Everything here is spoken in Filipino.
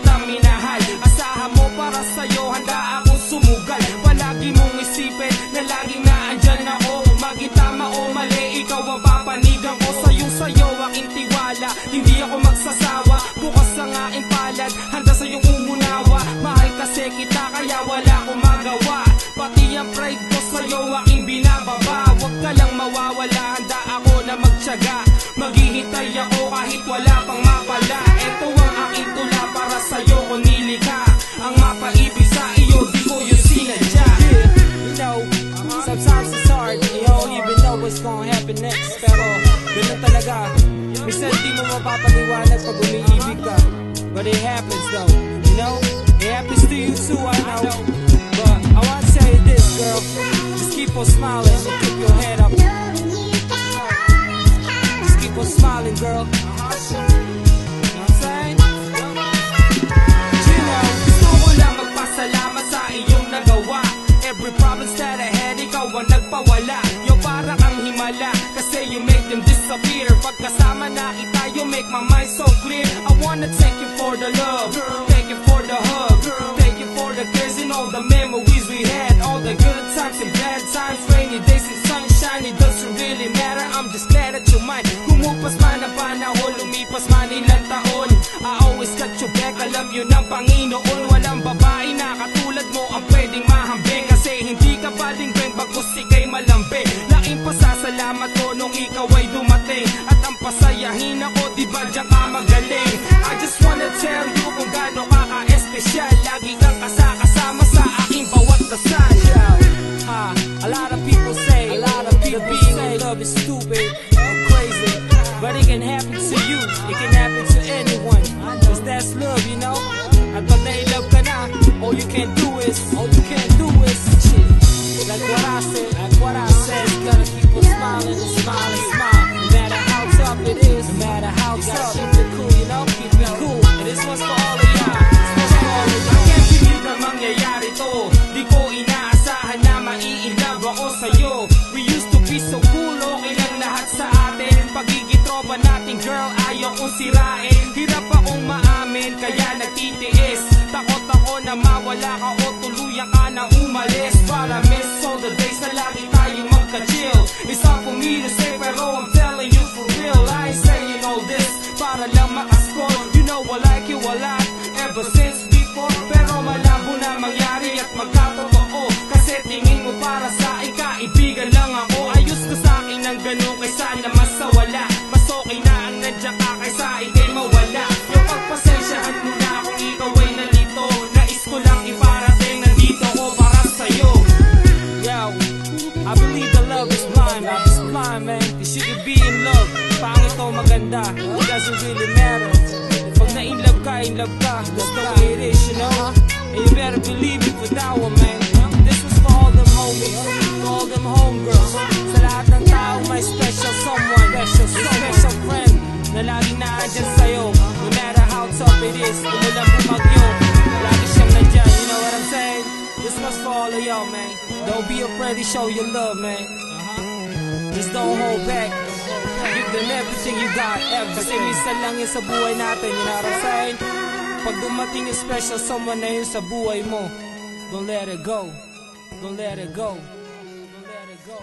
kita minahal. Asahan mo para sa'yo, handa akong sumugal. Palagi mong isipin na laging naandyan ako. Maging tama o mali, ikaw ang papanigan ko. Sayo aking tiwala, hindi ako magsasawa. Bukas ang aking palad, handa sa'yong umunawa. Mahal kasi kita kaya wala akong magawa. Pati ang pride ko sa'yo aking binababa. Huwag ka lang mawawala, handa ako na magtiyaga. Maghihintay ako kahit wala pang mapala. Ito ang aking tula para sa'yo ko nilikha. Ang mapaibig sa iyo, di ko yun sinadya. You know, sometimes it's hard, you don't even know what's gonna happen next. Pero ganun talaga, minsan di mo mapapaliwanag pag umiibig ka. But it happens though, you know. It happens to you too, I know. But I wanna say this, girl, just keep on smiling and keep your head up. Just keep on smiling, girl. You know what I'm saying? You know, gusto ko lang magpasalamat sa iyong nagawa. Every problems that I had, ikaw ang nagpawala. Yo, para kang himala, kasi you make them disappear. Pagkasama na kita, you make my mind so clear. I wanna take you for the love, take you for the hug, take you for the cares and all the memories we had. All the good times and bad times, rainy days and sunshine, it doesn't really matter. I'm just glad that you're mine. Kumupas man ang panahon, lumipas man ilang taon, I always got your back, alam yun ang Panginoon. Walang babae na katulad mo ang pwedeng mahambing. Kasi hindi ka balingbeng bagkus ika'y malambe. Laking pasasalamat ko nung ikaw ay dumating. At ang pasayahin ako, di ba diyan ka magaling. I just wanna tell you kung gaano ka ka-espesyal. Lagi kang kasama sa aking bawat dasal. A lot of people say being in love is stupid or crazy, but it can happen to you, it can happen to anyone, cause that's love, you know. At pag na-love ka na, all you can do is shit. Like what I said, you gotta keep on smiling and smiling, smile. No matter how tough it is, no matter how tough, keep it cool, you know, keep it cool. And this one's for all of y'all, this one's for all of I y'all. can't believe na mangyayari to. Di ko inaasahan na mai-inlove ako sa'yo. We used to be so cool, okay lang lahat sa atin. Pagiging tropa natin, girl, ayaw kong sirain. Hirap akong maamin, kaya nagtitiis. Takot ako na mawala ka o tuluyan ka na umalis. Para miss all the days na lagi tayong magka-chill. It's hard for me to say, pero I'm telling you for real. I ain't saying all this para lang makascroll. You know I like you a lot, ever since before. Pero malabo na mangyari at magkatotoo. Kasi tingin mo para sa kaibigan lang ako. Ayos ka sa akin ng ganun kaysa na masawala. Mas okay na ang nandiyan ka kaysa ikay mawala. Yung pagpasensyahan mo na kung ikaw ay nalito. Nais ko lang iparating, nandito ko para sa'yo. Yo, I believe the love is blind, love is blind, man. You shouldn't be in love. Pangit o maganda, it doesn't really matter. Pag na-inlove ka, that's the way it is, you know. And you better believe it for that one, man. This was for all them homies, for all them homegirls. Sa lahat ng taong may special someone, special friend, na laging naandyan sa'yo. No matter how tough it is, kung walang bumagyo, lagi siyang nandyan, you know what I'm saying? This was for all of y'all, man. Don't be afraid to show your love, man. Just don't hold back. Give them everything you got, Kasi minsan lang yun sa buhay natin, you know what I'm saying? Pag dumating yung special someone na yun sa buhay mo, don't let it go. Don't let it go. Don't let it go.